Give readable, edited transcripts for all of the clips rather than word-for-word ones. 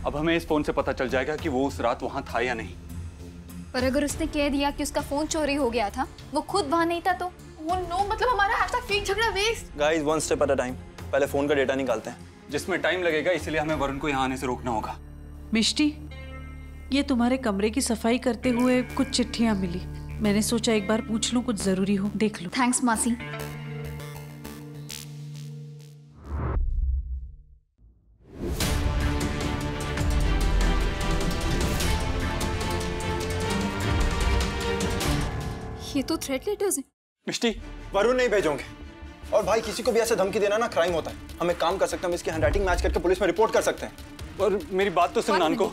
अब हमें इस फोन से पता चल जाएगा कि वो उस रात वहां था या नहीं। पर अगर उसने कह दिया कि उसका फोन चोरी हो गया था, वो खुद वहां नहीं था तो? ओह नो, मतलब हमारा हैशटैग फेक झगड़ा waste. Guys, one step at a time. पहले फोन का डेटा निकालते हैं। जिसमें टाइम लगेगा, इसलिए हमें वरुण को यहाँ आने से रोकना होगा। मिष्टी, ये तुम्हारे कमरे की सफाई करते हुए कुछ चिट्ठियां मिली। मैंने सोचा एक बार पूछ लूं, कुछ जरूरी हो देख लो। थैंक्स मासी। ये तो थ्रेट लेटर्स हैं। मिष्टी, वरुण नहीं भेजोगे। और भाई, किसी को भी ऐसे धमकी देना ना क्राइम होता है। हम एक काम कर सकते हैं, हम इसकी हैंडराइटिंग मैच करके पुलिस में रिपोर्ट कर सकते हैं। और मेरी बात तो सुन नानको।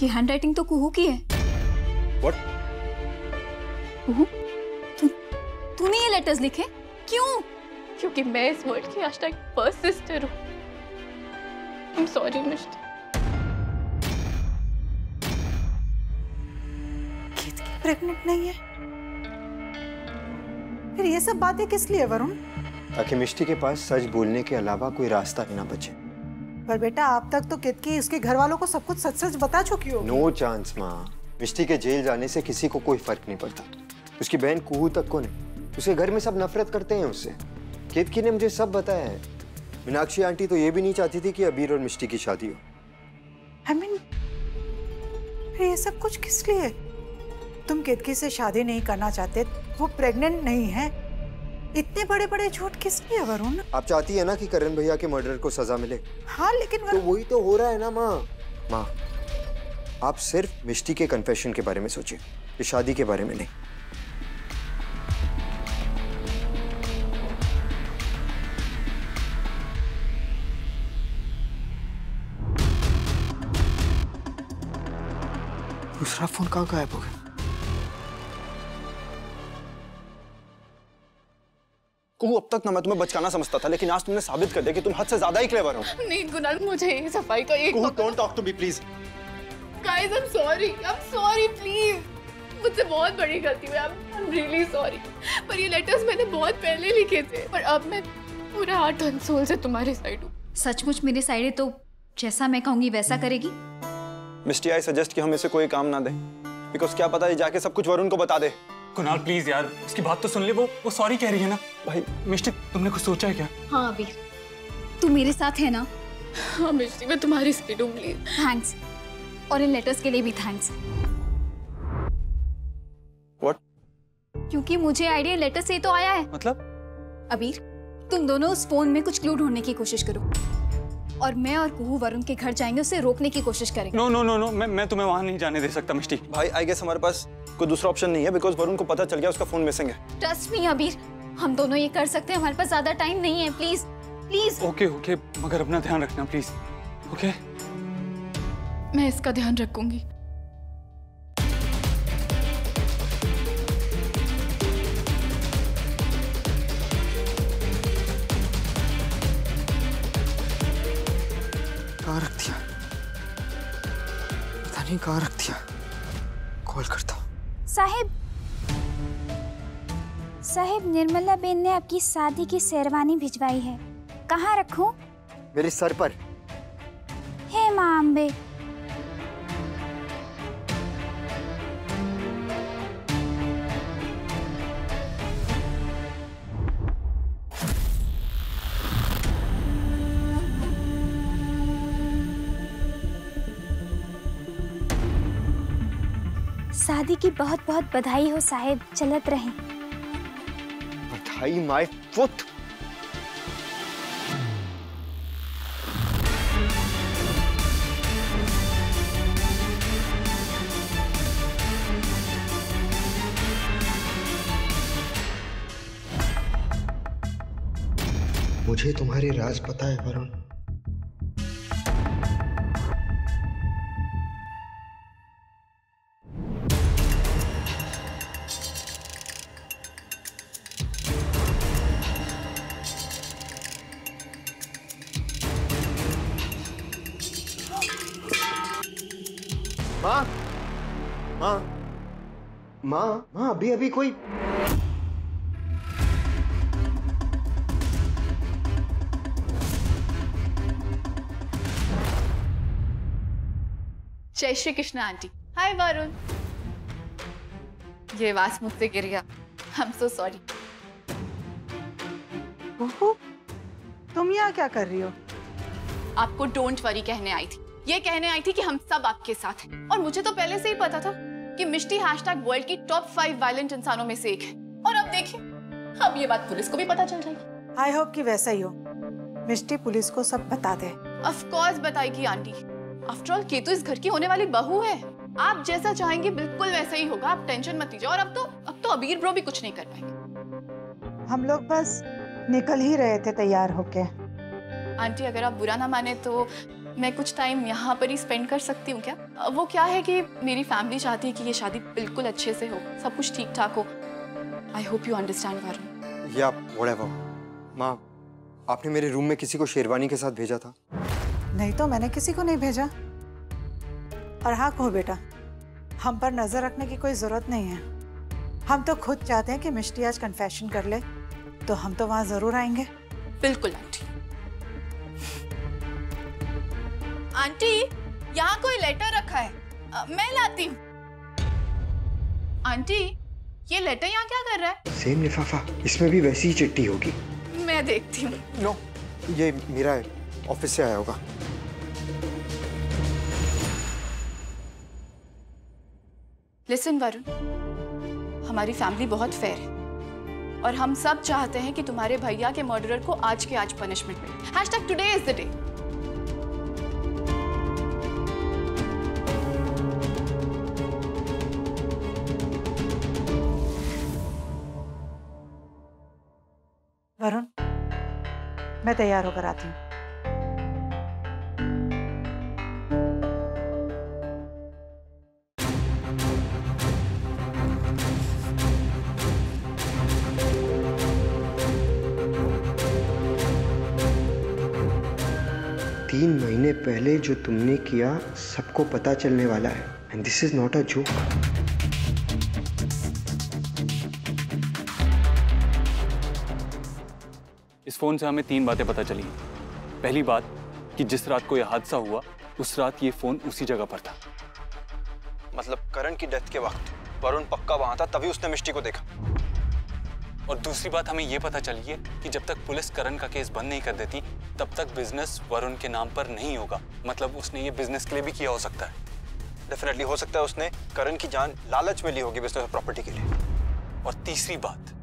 ये हैंडराइटिंग तो कुहू की है। What? कुहू, तूने ये लेटर्स लिखे? क्यों? क्योंकि मैं इस वर्ल्ड की हैशटैग फर्स्ट सिस्टर हूँ। आई एम सॉरी मिष्टी। प्रेग्नेंट नहीं है? फिर ये सब बातें किस लिए वरुण? ताकि मिष्टी के पास सच बोलने के अलावा कोई रास्ता ही ना बचे। पर बेटा, आप तक तो केतकी उसके घर वालों को सब कुछ सच सच बता चुकी हो। नो चांस माँ। मिष्टी के जेल जाने से किसी को कोई फर्क नहीं पड़ता। उसकी बहन कुहू तक को नहीं। उसके घर में सब नफरत करते हैं उससे। केतकी ने मुझे सब बताया है। मीनाक्षी आंटी तो ये भी नहीं चाहती थी कि अबीर और मिष्टी की शादी हो। I mean, ये सब कुछ किस लिए? तुम केतकी से शादी नहीं करना चाहते, वो प्रेग्नेंट नहीं है। इतने बड़े बड़े झूठ किस लिए वरुण? आप चाहती है ना कि करण भैया के मर्डर को सजा मिले? हाँ, लेकिन तो वही तो हो रहा है ना माँ। माँ, आप सिर्फ मिष्टी के कन्फेशन के बारे में सोचिए, इस शादी के बारे में नहीं। दूसरा फोन कहाँ गायब हो गया? अब तक ना मैं तुम्हें बचकाना समझता था, लेकिन आज तुमने साबित कर दिया कि तुम हद से ज्यादा ही क्लेवर हो। नहीं गुनाल, मुझे ये सफाई का एक don't talk to me please. Guys, I am sorry please. मुझसे बहुत बड़ी गलती हुई। I am really sorry. पर ये लेटर्स मैंने बहुत पहले लिखे थे, पर अब मैं पूरा हार्ट एंड सोल से तुम्हारी साइड हूँ। सचमुच मेरी साइड है तो जैसा मैं कहूंगी वैसा करेगी? मिस्टी, आई सजेस्ट कि हम इसे कोई काम ना दें, बिकॉज क्या पता है जाके सब कुछ वरुण को बता दे। कुणाल प्लीज यार, उसकी बात तो सुन ले। वो सॉरी कह रही है ना। भाई मिष्टी, तुमने कुछ सोचा है क्या? हाँ अबीर, तू मेरे साथ है ना? हाँ मिष्टी, मैं तुम्हारी साइड हूँ प्लीज। थैंक्स, और इन लेटर्स के लिए भी थैंक्स। What? क्योंकि मुझे आइडिया लेटर से ही तो आया है। मतलब? अबीर, तुम दोनों उस फोन में कुछ क्लू ढूंढने की कोशिश करो और मैं और कुहू वरुण के घर जाएंगे, उसे रोकने की कोशिश करेंगे। नो नो नो नो, मैं तुम्हें वहां नहीं जाने दे सकता मिष्टी। भाई, आई गेस हमारे पास कोई दूसरा ऑप्शन नहीं है, बिकॉज वरुण को पता चल गया उसका फोन मिसिंग है। ट्रस्ट मी अबीर, हम दोनों ये कर सकते हैं। हमारे पास ज्यादा टाइम नहीं है। Please please. ओके, मगर अपना ध्यान रखना प्लीज। ओके? मैं इसका ध्यान रखूंगी। कहाँ रख दिया? पता नहीं कहाँ रख दिया। कॉल करता हूँ। साहिब, निर्मला बेन ने आपकी शादी की शेरवानी भिजवाई है। कहाँ रखूं? मेरे सर पर। हे माँ अम्बे। शादी की बहुत बहुत बधाई हो साहिब, चलत रहें। बधाई माय फुट। मुझे तुम्हारे राज पता है वरुण। माँ, माँ, माँ, माँ, अभी कोई जय श्री कृष्ण आंटी। हाय वरुण। ये आवाज मुझसे गिर गया। I am so sorry. कुहू, तुम यहाँ क्या कर रही हो? आपको डोंट वरी कहने आई थी। ये कहने आई थी कि हम सब आपके साथ हैं। और मुझे तो पहले से ही पता था कि मिष्टी #वर्ल्ड की टॉप 5 वायलेंट इंसानों में से एक है। और अब देखिए, अब ये बात पुलिस को भी पता चल जाएगी। आई होप कि वैसा ही हो। मिष्टी पुलिस को सब बता दे। ऑफ कोर्स बताएगी आंटी। आफ्टर ऑल केतु इस घर की होने वाली बहू है। आप जैसा चाहेंगे बिल्कुल वैसा ही होगा। आप टेंशन मत लीजिए। और अब तो अबीर ब्रो भी कुछ नहीं कर पाएंगे। हम लोग बस निकल ही रहे थे तैयार होके। आंटी अगर आप बुरा ना माने तो मैं कुछ टाइम यहाँ पर ही स्पेंड कर सकती हूँ क्या? वो क्या है कि मेरी फैमिली चाहती है कि ये शादी बिल्कुल अच्छे से हो, सब कुछ ठीक ठाक हो। I hope you understand Varun. या व्हाटएवर। माँ, आपने मेरे रूम में किसी को शेरवानी के साथ भेजा था? नहीं तो मैंने किसी को नहीं भेजा। और हाँ कहो बेटा, हम पर नजर रखने की कोई जरूरत नहीं है। हम तो खुद चाहते हैं कि मिष्टी आज कन्फेशन कर ले, तो हम तो वहां जरूर आएंगे। बिल्कुल आंटी। आंटी यहाँ कोई लेटर रखा है, मैं लाती हूँ। आंटी ये लेटर यहाँ क्या कर रहा है? सेम लिफाफा, इसमें भी वैसी ही चिट्ठी होगी। मैं देखती हूँ। नो, ये मेरा है, ऑफिस से आया होगा। लिसन वरुण, हमारी फैमिली बहुत फेयर है और हम सब चाहते हैं कि तुम्हारे भैया के मर्डरर को आज के आज पनिशमेंट मिले। #today is the day। Varun, मैं तैयार होकर आती हूँ। 3 महीने पहले जो तुमने किया सबको पता चलने वाला है। And this is not a joke. इस फोन से हमें 3 बातें पता चली। पहली बात कि जिस रात को यह हादसा हुआ उस रात ये फोन उसी जगह पर था। मतलब करण की डेथ के वक्त वरुण पक्का वहां था, तभी उसने मिष्टी को देखा। और दूसरी बात हमें यह पता चली है कि जब तक पुलिस करण का केस बंद नहीं कर देती तब तक बिजनेस वरुण के नाम पर नहीं होगा। मतलब उसने ये बिजनेस के लिए भी किया हो सकता है। डेफिनेटली हो सकता है उसने करण की जान लालच में ली होगी बिजनेस और प्रॉपर्टी के लिए। और तीसरी बात,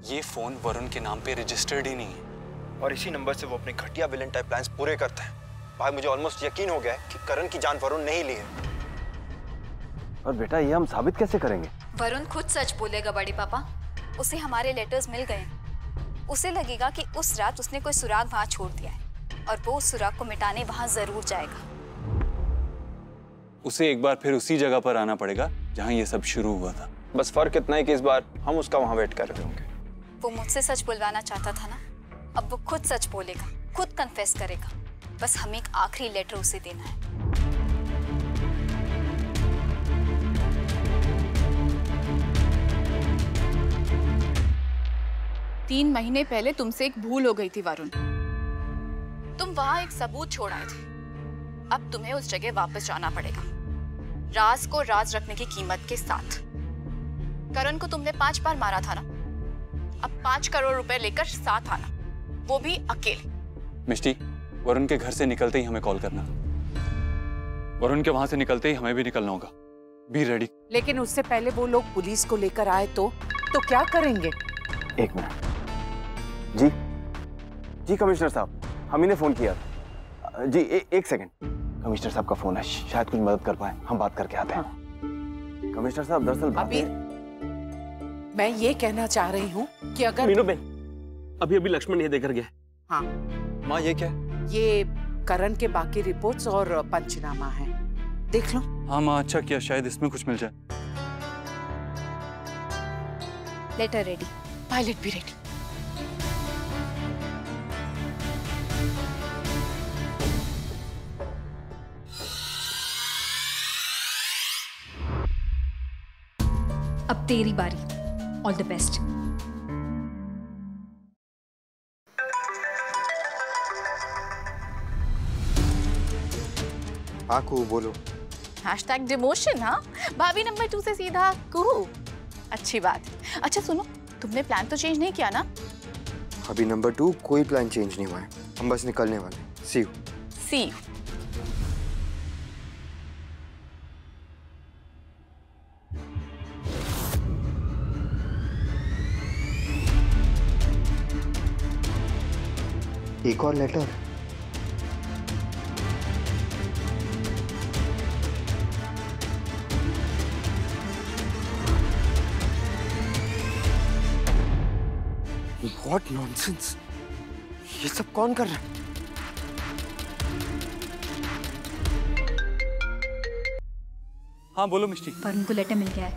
ये फोन वरुण के नाम पे रजिस्टर्ड ही नहीं है और इसी नंबर से वो अपने घटिया विलन टाइप प्लान्स पूरे करता है। भाई मुझे ऑलमोस्ट यकीन हो गया है कि करण की जान वरुण नहीं ली है। और बेटा ये हम साबित कैसे करेंगे? वरुण खुद सच बोलेगा बड़े पापा। उसे हमारे लेटर्स मिल गए। उसे लगेगा कि उस रात उसने कोई सुराग वहां छोड़ दिया है और वो उस सुराग को मिटाने वहां जरूर जाएगा। उसे एक बार फिर उसी जगह पर आना पड़ेगा जहां ये सब शुरू हुआ था। बस फर्क इतना है कि इस बार हम उसका वहां वेट कर रहे होंगे। वो मुझसे सच बुलवाना चाहता था ना, अब वो खुद सच बोलेगा, खुद कन्फेस करेगा। बस हमें एक आखिरी लेटर उसे देना है। 3 महीने पहले तुमसे एक भूल हो गई थी वरुण। तुम वहां एक सबूत छोड़ आए थे। अब तुम्हें उस जगह वापस जाना पड़ेगा, राज को राज रखने की कीमत के साथ। करण को तुमने 5 बार मारा था ना, अब 5 करोड़ रुपए लेकर साथ आना, वो भी अकेले। मिष्टी, वरुण के घर से निकलते ही हमें कॉल करना। वरुण के वहां से निकलते ही हमें भी निकलना होगा। Be ready. लेकिन उससे पहले वो लोग पुलिस को लेकर आए तो क्या करेंगे? 1 मिनट। जी कमिश्नर साहब, हम ही ने फोन किया था। जी एक सेकंड। कमिश्नर साहब का फोन है, शायद कुछ मदद कर पाए, हम बात करके आते हैं। कमिश्नर साहब दरअसल अभी मैं ये कहना चाह रही हूँ कि अगर मीनू बहन, अभी लक्ष्मण ये देकर गया। हाँ माँ ये क्या? ये करण के बाकी रिपोर्ट्स और पंचनामा है, देख लो। हाँ माँ, अच्छा किया, शायद इसमें कुछ मिल जाए। लेटर रेडी, पायलट भी रेडी। अब तेरी बारी। All the best. हाँ कू बोलो। Hashtag demotion. हाँ, भाभी नंबर 2 से सीधा कुहू। अच्छी बात। अच्छा सुनो, तुमने प्लान तो चेंज नहीं किया ना? अभी नंबर 2 कोई प्लान चेंज नहीं हुआ है, हम बस निकलने वाले। See you. See you. एक और लेटर। What nonsense! ये सब कौन कर रहा है? हाँ बोलो मिष्टी। वरुण को लेटर मिल गया है,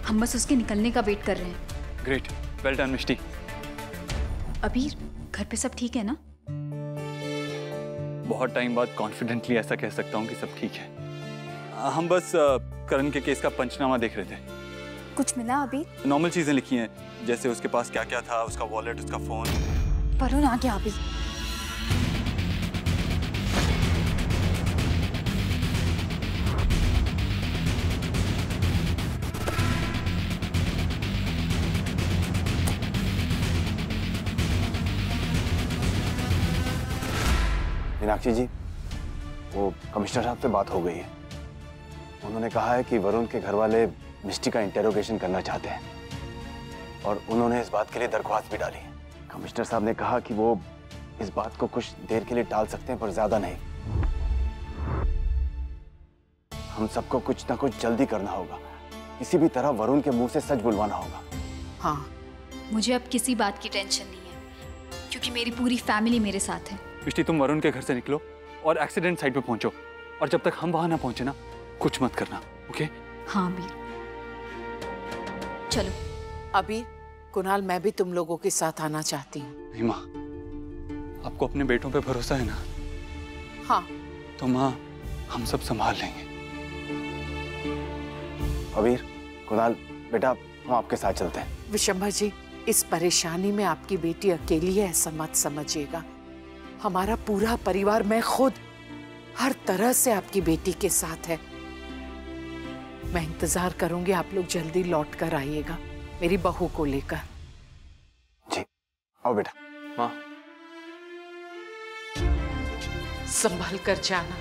हम बस उसके निकलने का वेट कर रहे हैं। ग्रेट, वेल डन मिष्टी। अबीर, घर पे सब ठीक है ना? बहुत टाइम बाद कॉन्फिडेंटली ऐसा कह सकता हूँ कि सब ठीक है। हम बस करण के केस का पंचनामा देख रहे थे। कुछ मिला अबीर? नॉर्मल चीजें लिखी हैं, जैसे उसके पास क्या क्या था, उसका वॉलेट, उसका फोन। वरुण आ गया अबीर। मीनाक्षी जी, वो कमिश्नर साहब से बात हो गई है। उन्होंने कहा है कि वरुण के घर वाले मिष्टी का इंटेरोगेशन करना चाहते हैं और उन्होंने इस बात के लिए दरख्वास्त भी डाली है। कमिश्नर साहब ने कहा कि वो इस बात को कुछ देर के लिए टाल सकते हैं, पर ज्यादा नहीं। हम सबको कुछ ना कुछ जल्दी करना होगा, किसी भी तरह वरुण के मुंह से सच बुलवाना होगा। हाँ, मुझे अब किसी बात की टेंशन नहीं है, क्योंकि मेरी पूरी फैमिली मेरे साथ है। मिष्टी, तुम वरुण के घर से निकलो और एक्सीडेंट साइट पे पहुंचो, और जब तक हम वहां ना पहुंचे ना, कुछ मत करना, ओके? हाँ अबीर, चलो। अबीर, कुणाल, मैं भी तुम लोगों के साथ आना चाहती हूँ। नहीं माँ, आपको अपने बेटों पे भरोसा है ना? हाँ। तो माँ, हम सब संभाल लेंगे। अबीर, कुणाल, बेटा हम आपके साथ चलते हैं। विशंभर जी, इस परेशानी में आपकी बेटी अकेली है ऐसा मत समझिएगा। हमारा पूरा परिवार, मैं खुद हर तरह से आपकी बेटी के साथ है। मैं इंतजार करूंगी, आप लोग जल्दी लौट कर आइएगा मेरी बहू को लेकर। जी, आओ बेटा। माँ, संभल कर जाना।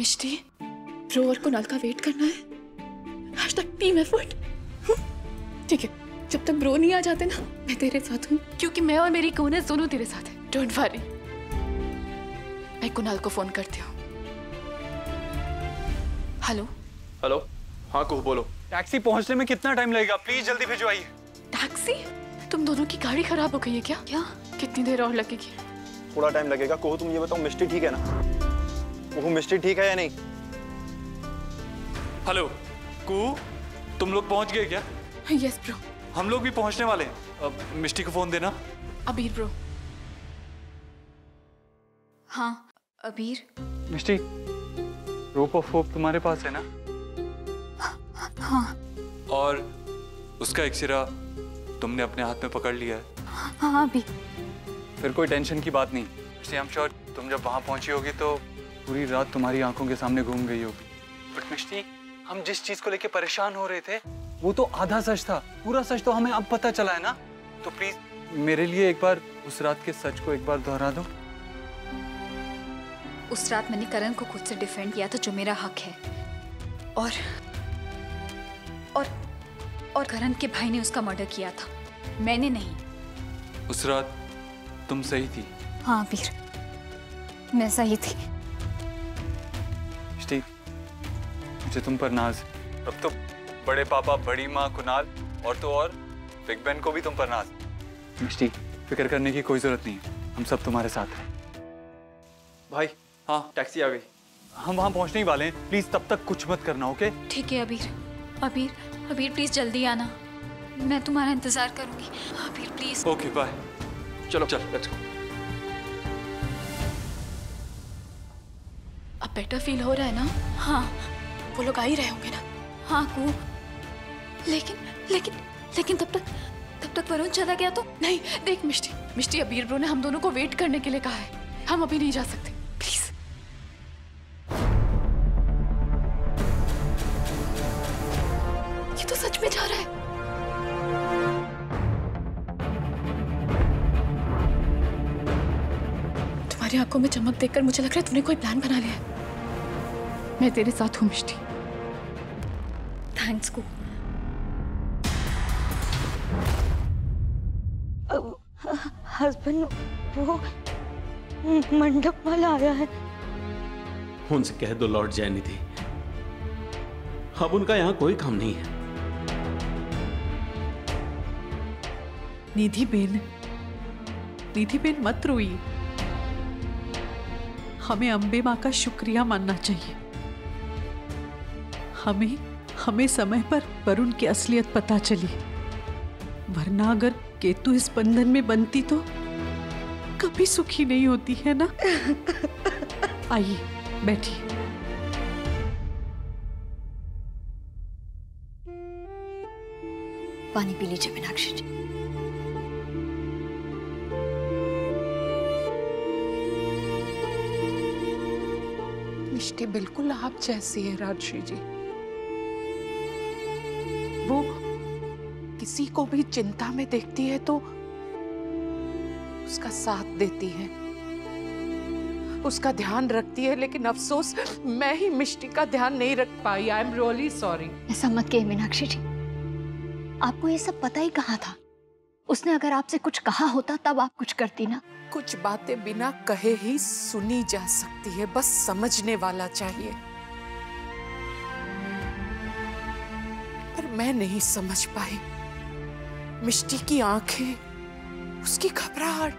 मिष्टी, ब्रो और कुणाल का वेट करना है। Hashtag team effort. ठीक है, जब तक ब्रो नहीं आ जाते ना, मैं तेरे साथ हूँ, क्योंकि मैं और मेरी कोनेस दोनों तेरे साथ हैं। Don't worry. मैं कुणाल को फोन करती हूँ। हेलो। हेलो। हाँ कुहू, बोलो। टैक्सी पहुंचने में कितना टाइम लगेगा? प्लीज जल्दी भिजवाइए। टैक्सी? तुम दोनों की गाड़ी खराब हो गई है क्या? क्या? कितनी देर और लगेगी? थोड़ा टाइम लगेगा। कुहू, तुम ये बताओ, मिष्टी ठीक है ना? कुहू, मिष्टी ठीक है या नहीं? हेलो कुहू, तुम लोग पहुंच गए क्या? Yes bro. हम लोग भी पहुंचने वाले हैं। अब मिष्टी को फोन देना। अबीर ब्रो। हाँ अबीर। मिष्टी, रोप ऑफ होप तुम्हारे पास है ना? हाँ। और उसका एक सिरा तुमने अपने हाथ में पकड़ लिया है? हाँ अभी। फिर कोई टेंशन की बात नहीं। आई एम श्योर तुम जब वहां पहुंची होगी तो पूरी रात तुम्हारी आंखों के सामने घूम गई होगी। बट मिष्टी, हम जिस चीज को लेके परेशान हो रहे थे वो तो आधा सच था, पूरा सच तो हमें अब पता चला है ना। तो प्लीज मेरे लिए एक बार उस रात के सच को एक बार दोहरा दो। उस रात मैंने करण को खुद से डिफेंड किया था, जो मेरा हक है, और करण के भाई ने उसका मर्डर किया था, मैंने नहीं। उस रात तुम सही थी। हाँ वीर, मैं सही थी। मिष्टी, मुझे तुम पर नाज है। अब तो बड़े पापा, बड़ी माँ, कुणाल और तो और बिग बैन को भी तुम पर नाज। मिष्टी, फिक्र करने की कोई जरूरत नहीं है, हम सब तुम्हारे साथ हैं। भाई हाँ टैक्सी आ गई, हम वहाँ पहुँचने ही वाले हैं, प्लीज तब तक कुछ मत करना, ओके? ठीक है अबीर, अबीर, अबीर प्लीज जल्दी आना, मैं तुम्हारा इंतजार करूंगी। अबीर प्लीज। Okay bye. चलो चल लेट्स गो। अब बेटर फील हो रहा है ना? हाँ वो लोग आ ही रहे होंगे ना? हाँ कू, लेकिन लेकिन लेकिन तब तक वरुण चला गया तो? नहीं देख मिष्टी, अबीर ब्रो ने हम दोनों को वेट करने के लिए कहा है, हम अभी नहीं जा सकते, प्लीज। ये तो सच में जा रहा है। तुम्हारी आंखों में चमक देखकर मुझे लग रहा है तूने कोई प्लान बना लिया है। मैं तेरे साथ हूँ मिष्टी। थैंक्स कू। हस्बैंड वो मंडप वाला आया है। उनसे कह दो लौट जाए निधि, अब उनका यहाँ कोई काम नहीं है। निधि बेन मत रोइए, हमें अम्बे माँ का शुक्रिया मानना चाहिए। हमें समय पर वरुण की असलियत पता चली, वरना अगर केतु इस बंधन में बनती तो कभी सुखी नहीं होती, है ना? आइए बैठिए। पानी पी लीजिए मीनाक्षी जी। मिष्टी बिल्कुल आप जैसी है राजश्री जी। वो किसी को भी चिंता में देखती है तो उसका साथ देती है, उसका ध्यान रखती है, लेकिन अफसोस मैं ही मिष्टी का ध्यान नहीं रख पाई। I am really sorry. ऐसा मत कहिए मीनाक्षी जी, आपको ये सब पता ही कहाँ था? उसने अगर आपसे कुछ कहा होता तब आप कुछ करती ना। कुछ बातें बिना कहे ही सुनी जा सकती है, बस समझने वाला चाहिए। पर मैं नहीं समझ पाई। मिष्टी की आंखें, उसकी घबराहट,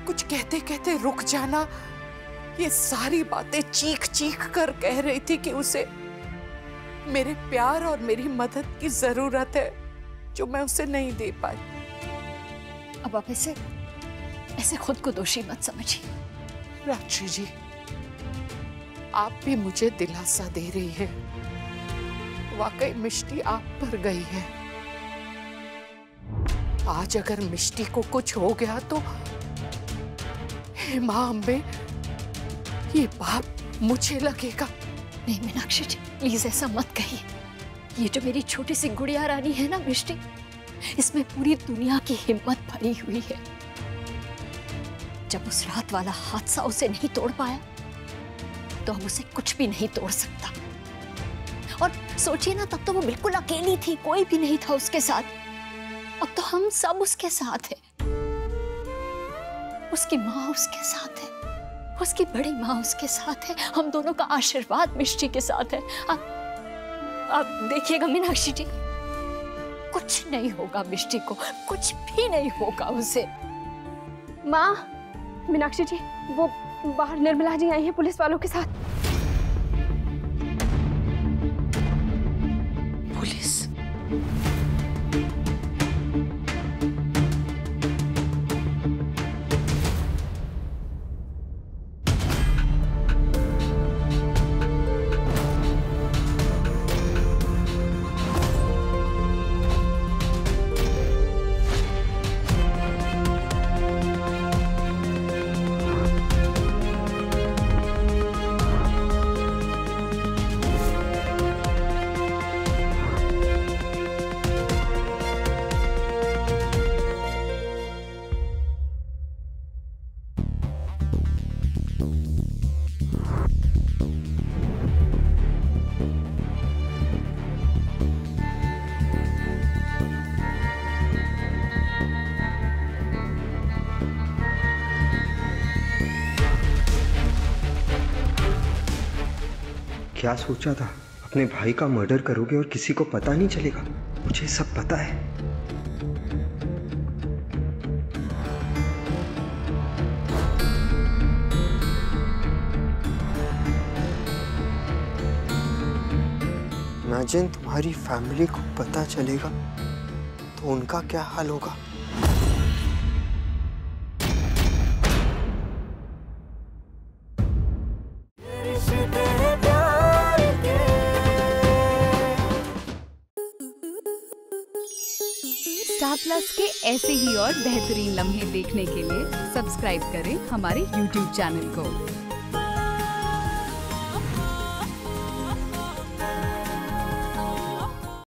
कुछ कहते कहते रुक जाना, ये सारी बातें चीख चीख कर कह रही थी कि उसे मेरे प्यार और मेरी मदद की जरूरत है, जो मैं उसे नहीं दे पाई। अब आप ऐसे खुद को दोषी मत समझिए। राजश्री जी, आप भी मुझे दिलासा दे रही है, वाकई मिष्टी आप पर गई है। आज अगर मिष्टी को कुछ हो गया तो हे मां अम्बे, ये पाप मुझे लगेगा। नहीं मीनाक्षी जी, प्लीज ऐसा मत कहिए। ये जो मेरी छोटी सी गुड़िया रानी है ना मिष्टी, इसमें पूरी दुनिया की हिम्मत भरी हुई है। जब उस रात वाला हादसा उसे नहीं तोड़ पाया तो अब उसे कुछ भी नहीं तोड़ सकता। और सोचिए ना, तब तो वो बिल्कुल अकेली थी, कोई भी नहीं था उसके साथ। अब तो हम सब उसके साथ हैं। उसकी माँ उसके साथ है, उसकी बड़ी माँ उसके साथ है, हम दोनों का आशीर्वाद मिष्टी के साथ है। आप देखिएगा मीनाक्षी जी, कुछ नहीं होगा मिष्टी को, कुछ भी नहीं होगा उसे। माँ, मीनाक्षी जी, वो बाहर निर्मला जी आई हैं पुलिस वालों के साथ। पुलिस? क्या सोचा था? अपने भाई का मर्डर करोगे और किसी को पता नहीं चलेगा? मुझे सब पता है। इमेजिन तुम्हारी फैमिली को पता चलेगा तो उनका क्या हाल होगा। स्टार प्लस के ऐसे ही और बेहतरीन लम्हे देखने के लिए सब्सक्राइब करें हमारे YouTube चैनल को।